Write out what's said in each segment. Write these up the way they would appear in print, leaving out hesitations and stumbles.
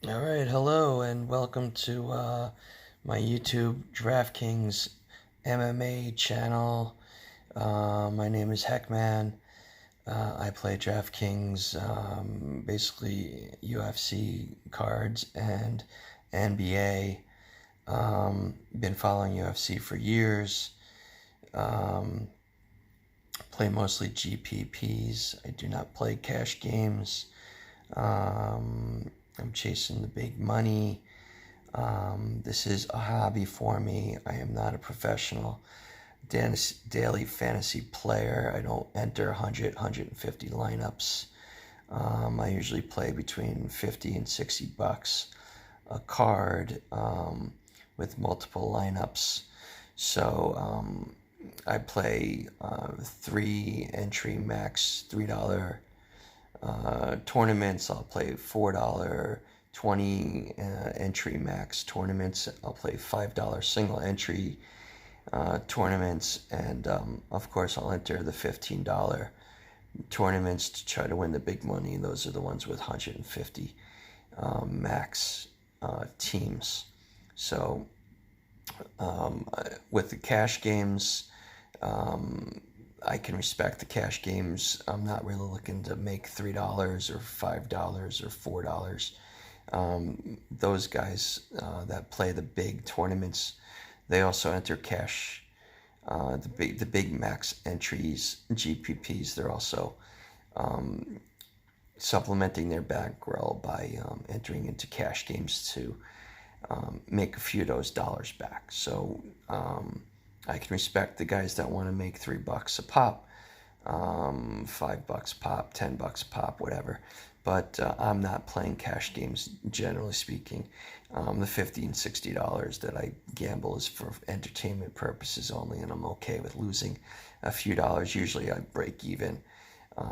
All right, hello, and welcome to my YouTube DraftKings MMA channel. My name is Heckman. I play DraftKings, basically UFC cards and NBA. Been following UFC for years. Um, Play mostly GPPs. I do not play cash games. I'm chasing the big money. This is a hobby for me. I am not a professional daily fantasy player. I don't enter 100, 150 lineups. I usually play between 50 and 60 bucks a card with multiple lineups. So I play 3 entry max $3 tournaments. I'll play $4 20 entry max tournaments. I'll play $5 single entry tournaments, and of course I'll enter the $15 tournaments to try to win the big money. Those are the ones with 150 max teams. So with the cash games, I can respect the cash games. I'm not really looking to make $3 or $5 or $4. Those guys that play the big tournaments, they also enter cash. The big max entries, GPPs. They're also supplementing their bankroll by entering into cash games to make a few of those dollars back. So I can respect the guys that want to make $3 a pop, $5 pop, $10 pop, whatever. But I'm not playing cash games, generally speaking. The $50 and $60 that I gamble is for entertainment purposes only, and I'm okay with losing a few dollars. Usually I break even.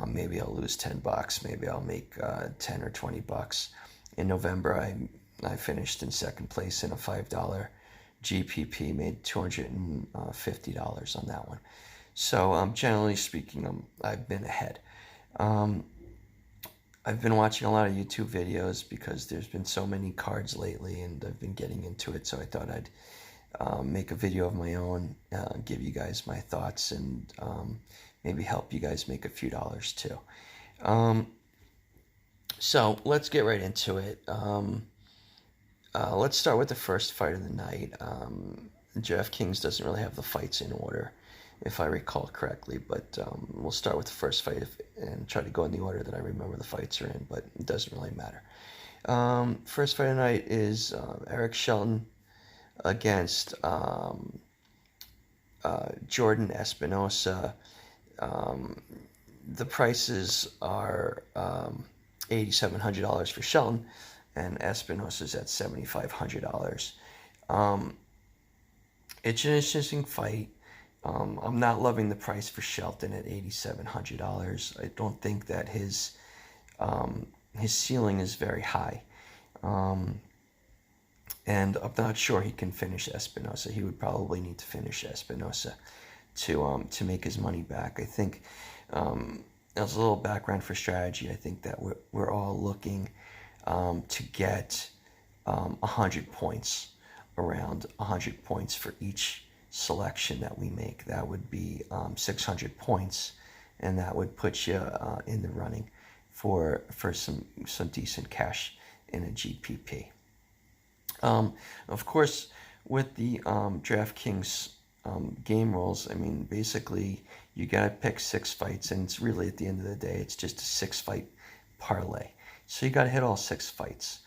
Maybe I'll lose $10. Maybe I'll make 10 or $20. In November, I finished in second place in a $5 GPP, made $250 on that one. So generally speaking, I've been ahead. I've been watching a lot of YouTube videos because there's been so many cards lately, and I've been getting into it. So I thought I'd make a video of my own, give you guys my thoughts, and maybe help you guys make a few dollars too. So let's get right into it. Let's start with the first fight of the night. DraftKings doesn't really have the fights in order, if I recall correctly, but we'll start with the first fight and try to go in the order that I remember the fights are in, but it doesn't really matter. First fight of the night is Eric Shelton against Jordan Espinosa. The prices are $8,700 for Shelton, and Espinosa's at $7,500. It's an interesting fight. I'm not loving the price for Shelton at $8,700. I don't think that his ceiling is very high, and I'm not sure he can finish Espinosa. He would probably need to finish Espinosa to make his money back. I think as a little background for strategy, I think that we're all looking to get 100 points, around 100 points for each selection that we make. That would be 600 points, and that would put you in the running for some decent cash in a GPP. Of course, with the DraftKings game rules, I mean, basically you gotta pick 6 fights, and it's really, at the end of the day, it's just a 6-fight parlay. So you gotta hit all 6 fights.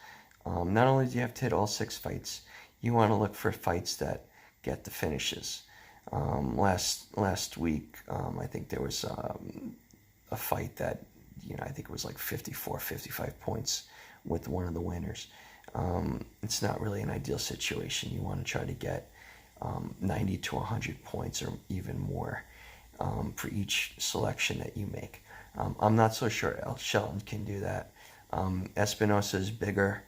Not only do you have to hit all 6 fights, you want to look for fights that get the finishes. Last week, I think there was a fight that, I think it was like 54, 55 points with one of the winners. It's not really an ideal situation. You want to try to get 90 to 100 points or even more for each selection that you make. I'm not so sure Shelton can do that. Espinosa is bigger.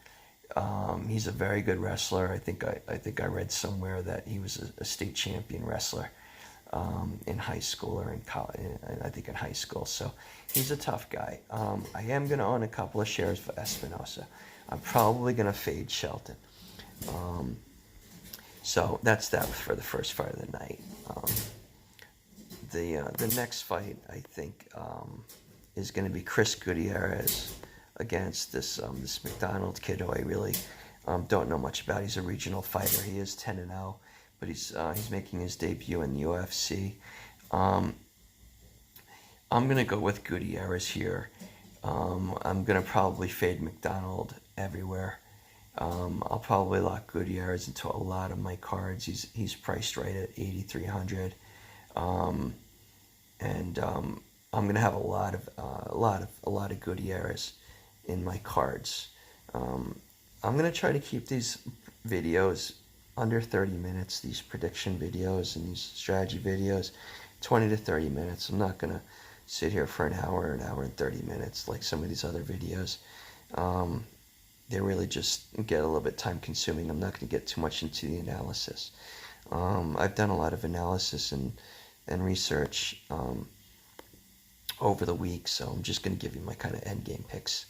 He's a very good wrestler. I think I read somewhere that he was a state champion wrestler. in high school or in college. I think in high school. So he's a tough guy. I am going to own a couple of shares for Espinosa. I'm probably going to fade Shelton. So that's that for the first fight of the night. The next fight, I think, is going to be Chris Gutierrez against this McDonald kid who I really don't know much about. He's a regional fighter. He is 10-0, but he's making his debut in the UFC. I'm going to go with Gutierrez here. I'm going to probably fade McDonald everywhere. I'll probably lock Gutierrez into a lot of my cards. He's priced right at 8,300, and I'm gonna have a lot of Gutierrez in my cards. I'm gonna try to keep these videos under 30 minutes. These prediction videos and these strategy videos, 20 to 30 minutes. I'm not gonna sit here for an hour and 30 minutes like some of these other videos. They really just get a little bit time consuming. I'm not going to get too much into the analysis. I've done a lot of analysis and research over the week, so I'm just going to give you my kind of end game picks.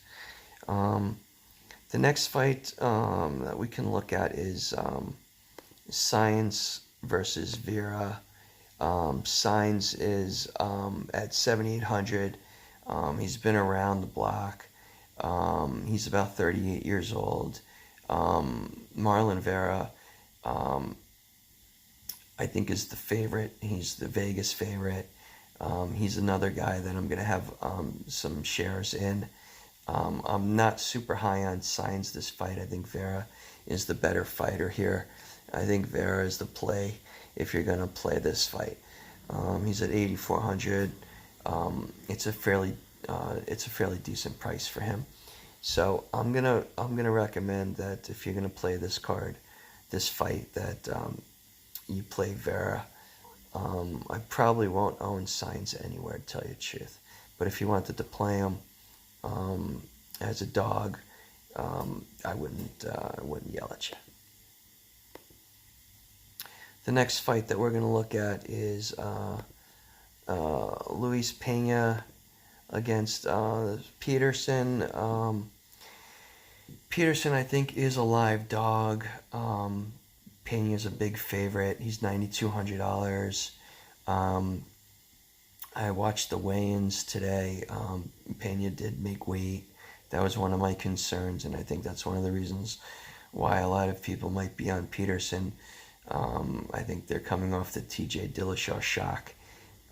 The next fight that we can look at is Science versus Vera. Science is at 7,800. He's been around the block. He's about 38 years old. Marlon Vera, I think, is the favorite. He's the Vegas favorite. He's another guy that I'm going to have some shares in. I'm not super high on Signs this fight. I think Vera is the better fighter here. I think Vera is the play if you're going to play this fight. He's at 8,400. It's a fairly decent price for him. So I'm gonna recommend that if you're gonna play this fight, that you play Vera. I probably won't own Signs anywhere, to tell you the truth. But if you wanted to play him as a dog, I wouldn't yell at you. The next fight that we're gonna look at is Luis Pena against Peterson. Peterson, I think, is a live dog. Pena's a big favorite. He's $9,200. I watched the weigh-ins today. Pena did make weight. That was one of my concerns, and I think that's one of the reasons why a lot of people might be on Peterson. I think they're coming off the TJ Dillashaw shock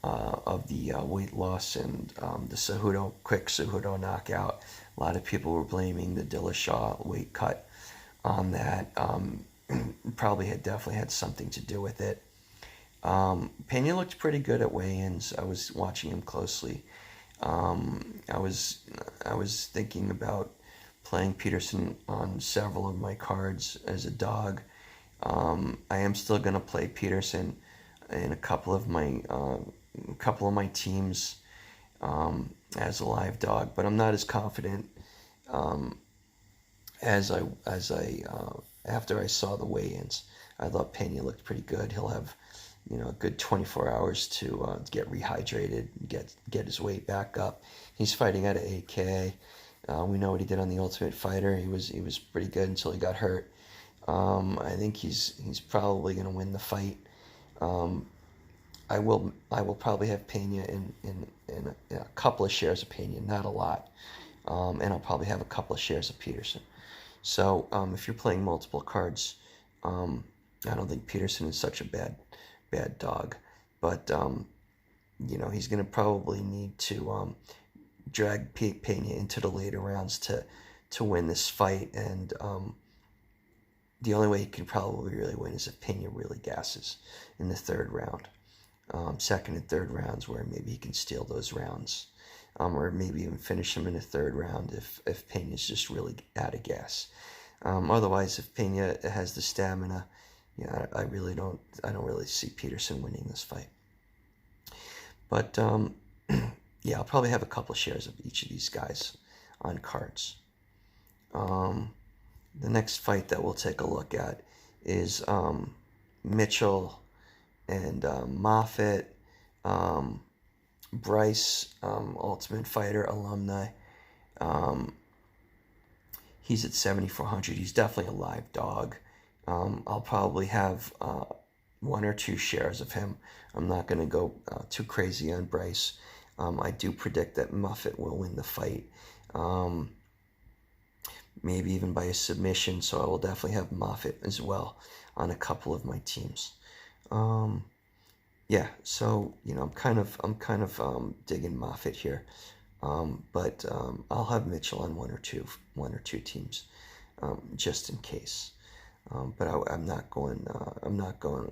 of the weight loss and the quick Cejudo knockout. A lot of people were blaming the Dillashaw weight cut on that. Definitely had something to do with it. Pena looked pretty good at weigh-ins. I was watching him closely. I was thinking about playing Peterson on several of my cards as a dog. I am still going to play Peterson in a couple of my teams as a live dog, but I'm not as confident as I after I saw the weigh-ins. I thought Pena looked pretty good. He'll have a good 24 hours to get rehydrated, get his weight back up. He's fighting out of 8K. We know what he did on The Ultimate Fighter. He was pretty good until he got hurt. I think he's probably going to win the fight. I will probably have Pena in a couple of shares of Pena, not a lot, and I'll probably have a couple of shares of Peterson. So if you're playing multiple cards, I don't think Peterson is such a bad dog, but he's going to probably need to drag Pena into the later rounds to win this fight, and the only way he can probably really win is if Pena really gasses in the third round. Second and third rounds, where maybe he can steal those rounds, or maybe even finish him in the third round if Pena's just really out of gas. Otherwise, if Pena has the stamina, I don't really see Peterson winning this fight. But I'll probably have a couple of shares of each of these guys on cards. The next fight that we'll take a look at is Mitchell and Moffitt, Bryce, Ultimate Fighter alumni. He's at 7,400. He's definitely a live dog. I'll probably have 1 or 2 shares of him. I'm not going to go too crazy on Bryce. I do predict that Moffitt will win the fight. Maybe even by a submission, so I will definitely have Moffitt as well on a couple of my teams. Yeah, so I'm kind of digging Moffitt here, but I'll have Mitchell on one or two teams, just in case. But I'm not going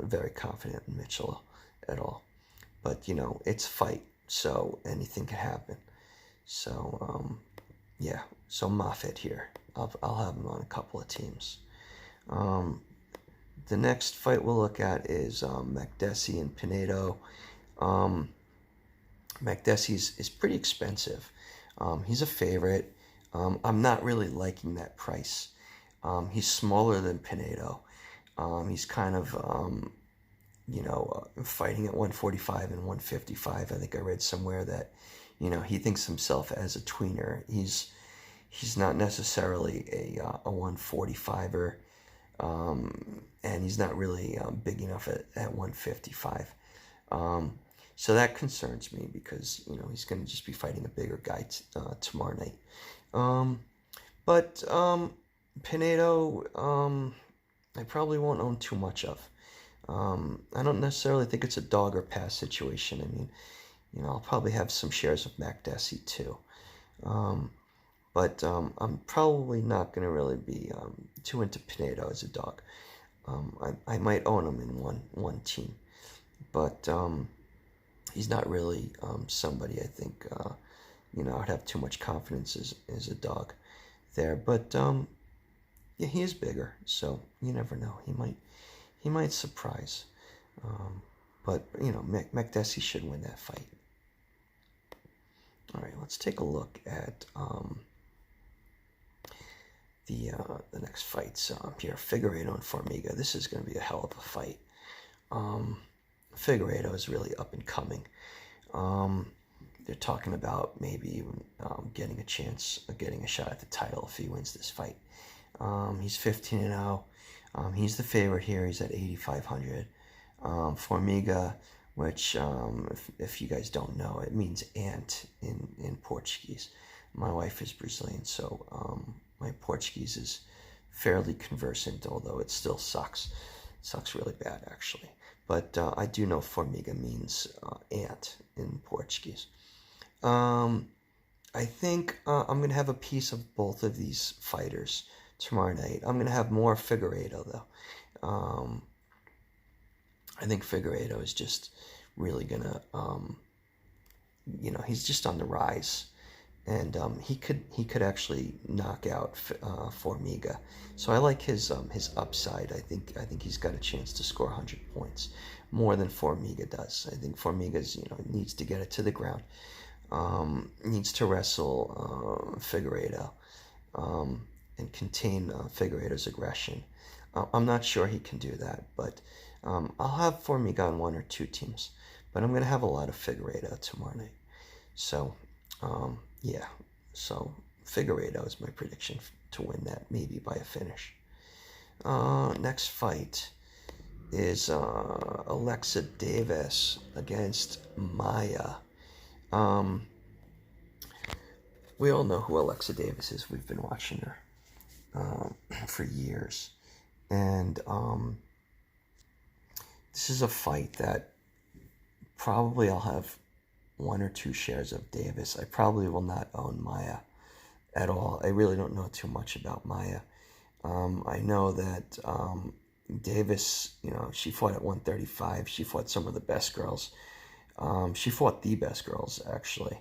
very confident in Mitchell at all. But it's fight, so anything can happen. So yeah, so Moffitt here. I'll have him on a couple of teams. The next fight we'll look at is Makdessi and Pinedo. Makdessi is pretty expensive. He's a favorite. I'm not really liking that price. He's smaller than Pinedo. He's kind of, fighting at 145 and 155. I think I read somewhere that, he thinks himself as a tweener. He's not necessarily a 145er. And he's not really big enough at 155. So that concerns me because, he's going to just be fighting a bigger guy tomorrow night. But Pinedo, I probably won't own too much of. I don't necessarily think it's a dog or pass situation. I mean, I'll probably have some shares of Makdessi too. But I'm probably not going to really be too into Pinedo as a dog. I might own him in one team, but he's not really somebody I think I'd have too much confidence as a dog there. But yeah, he is bigger, so you never know. He might surprise. But Makdessi should win that fight. All right, let's take a look at the next fights here. Figueiredo and Formiga. This is going to be a hell of a fight. Figueiredo is really up and coming. They're talking about maybe getting a chance of getting a shot at the title if he wins this fight. He's 15-0. He's the favorite here. He's at 8,500. Formiga, which if you guys don't know, it means ant in Portuguese. My wife is Brazilian, so my Portuguese is fairly conversant, although it still sucks. It sucks really bad, actually. But I do know Formiga means ant in Portuguese. I think I'm going to have a piece of both of these fighters tomorrow night. I'm going to have more Figueiredo, though. I think Figueiredo is just really going to, he's just on the rise. And he could actually knock out Formiga, so I like his upside. I think he's got a chance to score 100 points, more than Formiga does. I think Formiga's needs to get it to the ground, needs to wrestle Figueiredo, and contain Figueiredo's aggression. I'm not sure he can do that, but I'll have Formiga on 1 or 2 teams, but I'm gonna have a lot of Figueiredo tomorrow night. So. Yeah, so Figueiredo is my prediction to win that, maybe by a finish. Next fight is Alexa Davis against Maya. We all know who Alexa Davis is. We've been watching her for years. And this is a fight that probably I'll have 1 or 2 shares of Davis. I probably will not own Maya at all. I really don't know too much about Maya. I know that Davis, she fought at 135. She fought some of the best girls. She fought the best girls, actually.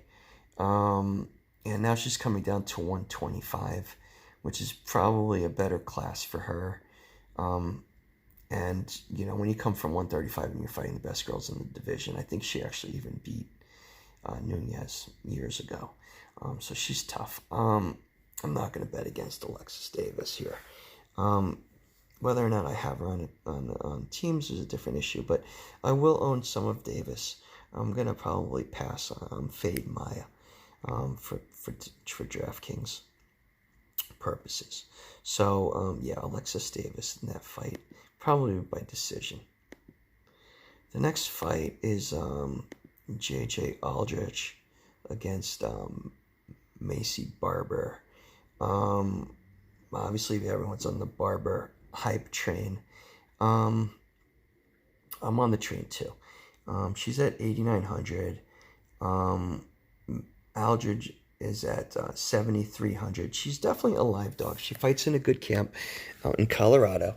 And now she's coming down to 125, which is probably a better class for her. And, when you come from 135 and you're fighting the best girls in the division, I think she actually even beat Nunez years ago. So she's tough. I'm not going to bet against Alexis Davis here. Whether or not I have her on teams is a different issue, but I will own some of Davis. I'm gonna probably pass on fade Maya for DraftKings purposes. So yeah, Alexis Davis in that fight, probably by decision. The next fight is JJ Aldrich against Macy Barber. Obviously, everyone's on the Barber hype train. I'm on the train too. She's at 8,900. Aldridge is at 7,300. She's definitely a live dog. She fights in a good camp out in Colorado.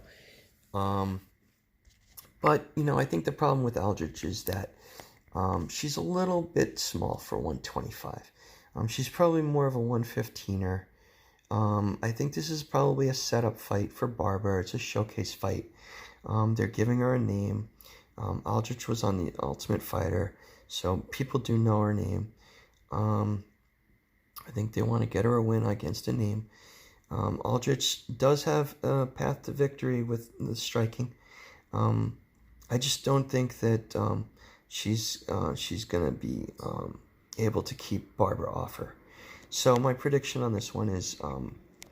But, you know, I think the problem with Aldridge is that she's a little bit small for 125. She's probably more of a 115er. I think this is probably a setup fight for Barber. It's a showcase fight. They're giving her a name. Aldrich was on the Ultimate Fighter, so people do know her name. I think they want to get her a win against a name. Aldrich does have a path to victory with the striking. I just don't think that she's gonna be able to keep Barber off her. So my prediction on this one is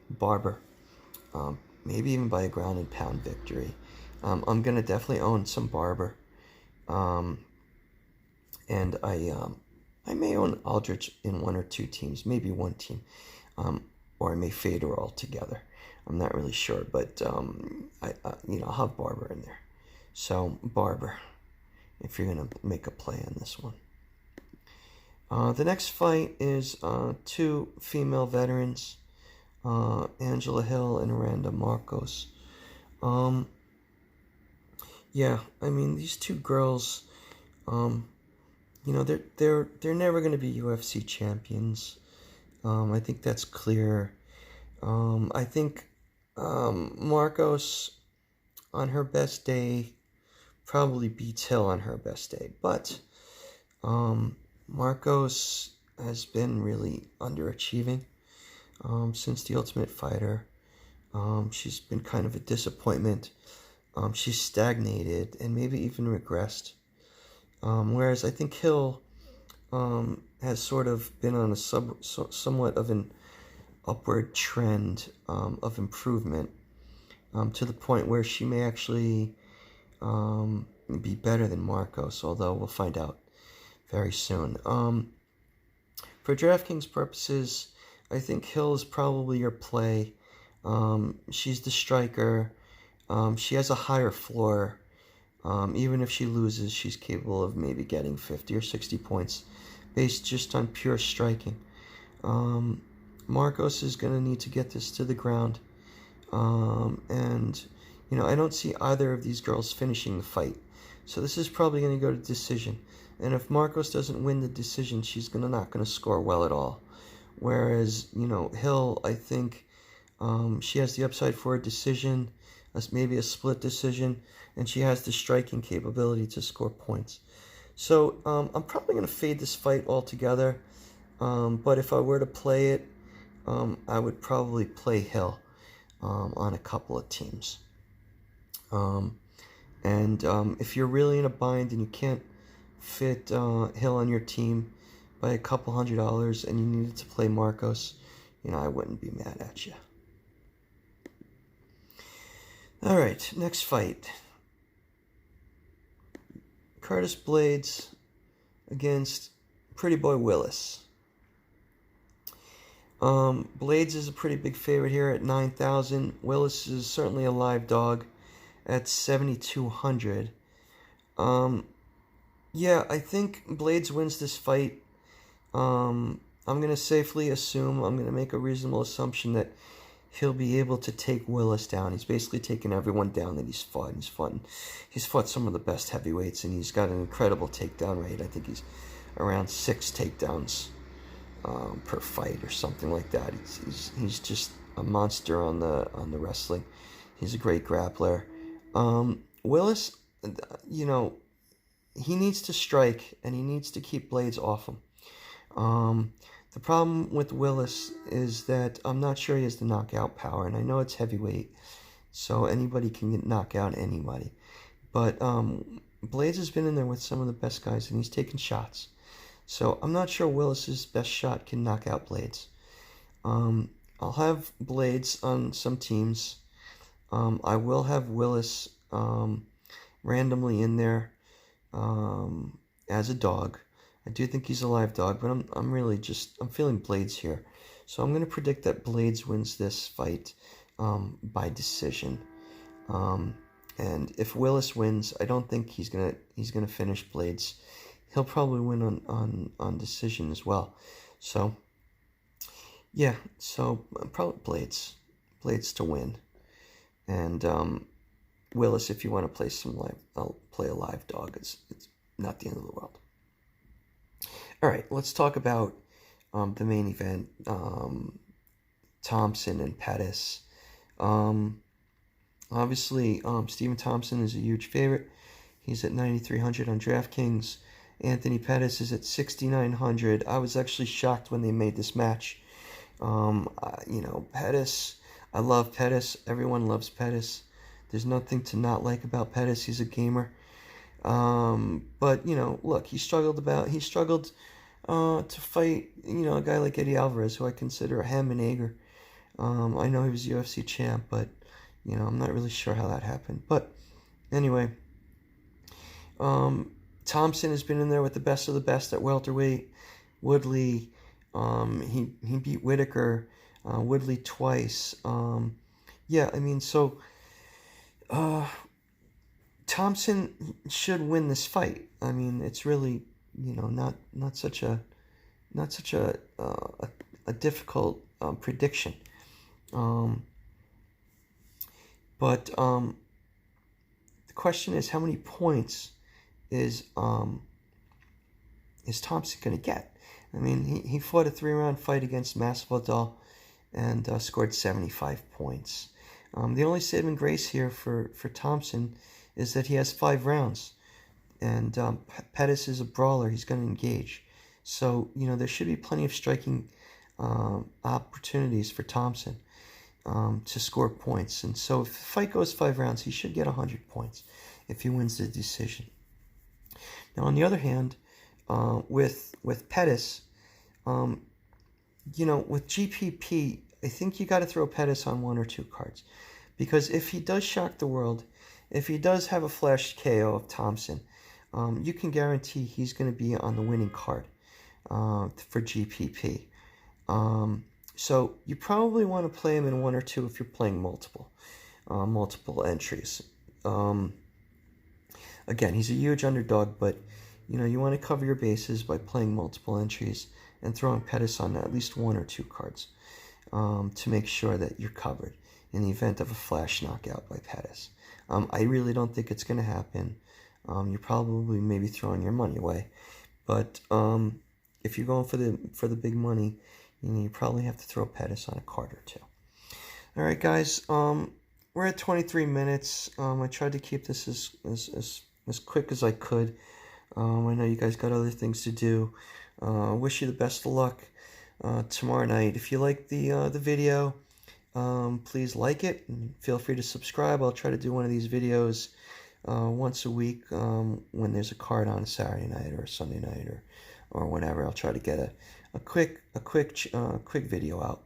Barber, maybe even by a ground and pound victory. I'm gonna definitely own some Barber, and I may own Aldrich in one or two teams, maybe one team, or I may fade her altogether. I'm not really sure, but I'll have Barber in there. So Barber, if you're gonna make a play on this one. The next fight is two female veterans, Angela Hill and Randa Marcos. Yeah, I mean, these two girls, they're never going to be UFC champions. I think that's clear. I think Marcos on her best day probably beats Hill on her best day, but Marcos has been really underachieving since the Ultimate Fighter. She's been kind of a disappointment. She's stagnated and maybe even regressed. Whereas I think Hill has sort of been on a somewhat of an upward trend of improvement to the point where she may actually be better than Marcos, although we'll find out very soon. For DraftKings purposes, I think Hill is probably your play. She's the striker. She has a higher floor. Even if she loses, she's capable of maybe getting 50 or 60 points based just on pure striking. Marcos is going to need to get this to the ground. And, I don't see either of these girls finishing the fight. So this is probably going to go to decision. And if Marcos doesn't win the decision, she's not going to score well at all. Whereas, Hill, I think she has the upside for a decision, maybe a split decision, and she has the striking capability to score points. So I'm probably going to fade this fight altogether. But if I were to play it, I would probably play Hill on a couple of teams. If you're really in a bind and you can't fit Hill on your team by a couple $100 and you needed to play Marcos, I wouldn't be mad at you. All right, next fight. Curtis Blades against Pretty Boy Willis. Blades is a pretty big favorite here at 9,000. Willis is certainly a live dog at 7,200. Yeah, I think Blades wins this fight. I'm going to safely assume, I'm going to make a reasonable assumption that he'll be able to take Willis down. He's basically taken everyone down that he's fought. He's fought some of the best heavyweights, and he's got an incredible takedown rate. I think he's around 6 takedowns per fight or something like that. He's just a monster on the wrestling. He's a great grappler. Willis, he needs to strike, and he needs to keep Blades off him. The problem with Willis is that I'm not sure he has the knockout power, and I know it's heavyweight, So anybody can knock out anybody. But Blades has been in there with some of the best guys, and he's taken shots. So I'm not sure Willis's best shot can knock out Blades. I'll have Blades on some teams. I will have Willis randomly in there as a dog. I do think he's a live dog, but I'm feeling Blades here. So I'm going to predict that Blades wins this fight by decision. And if Willis wins, I don't think he's gonna finish Blades. He'll probably win on decision as well. So yeah, so probably Blades to win. And Willis, if you want to play some live, I'll play a live dog. It's not the end of the world. All right, let's talk about the main event. Thompson and Pettis. Obviously, Stephen Thompson is a huge favorite. He's at 9,300 on DraftKings. Anthony Pettis is at 6,900. I was actually shocked when they made this match. Pettis, I love Pettis. Everyone loves Pettis. There's nothing to not like about Pettis. He's a gamer. But, look, he struggled to fight, a guy like Eddie Alvarez, who I consider a ham and egger. I know he was UFC champ, but, I'm not really sure how that happened. But anyway, Thompson has been in there with the best of the best at welterweight. Woodley, he beat Whitaker, Woodley twice. Thompson should win this fight. I mean, it's really, not such a difficult prediction. But the question is, how many points is Thompson going to get? I mean, he fought a 3-round fight against Masvidal and scored 75 points. The only saving grace here for Thompson is that he has 5 rounds. And Pettis is a brawler. He's going to engage. So, there should be plenty of striking opportunities for Thompson to score points. And so if the fight goes 5 rounds, he should get 100 points if he wins the decision. Now, on the other hand, with Pettis, with GPP, I think you got to throw Pettis on 1 or 2 cards. Because if he does shock the world, if he does have a flash KO of Thompson, you can guarantee he's going to be on the winning card for GPP. So you probably want to play him in 1 or 2 if you're playing multiple entries. Again, he's a huge underdog, but you want to cover your bases by playing multiple entries and throwing Pettis on at least 1 or 2 cards to make sure that you're covered in the event of a flash knockout by Pettis. I really don't think it's going to happen. You're probably maybe throwing your money away, but if you're going for the big money, you probably have to throw Pettis on a card or 2. All right, guys. We're at 23 minutes. I tried to keep this as quick as I could. I know you guys got other things to do. Wish you the best of luck tomorrow night. If you like the video, please like it and feel free to subscribe. I'll try to do one of these videos once a week when there's a card on a Saturday night or a Sunday night or whenever. I'll try to get a quick video out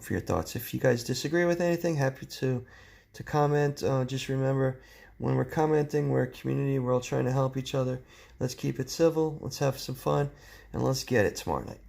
for your thoughts. If you guys disagree with anything, happy to comment. Just remember, when we're commenting, we're a community. We're all trying to help each other. Let's keep it civil. Let's have some fun, and let's get it tomorrow night.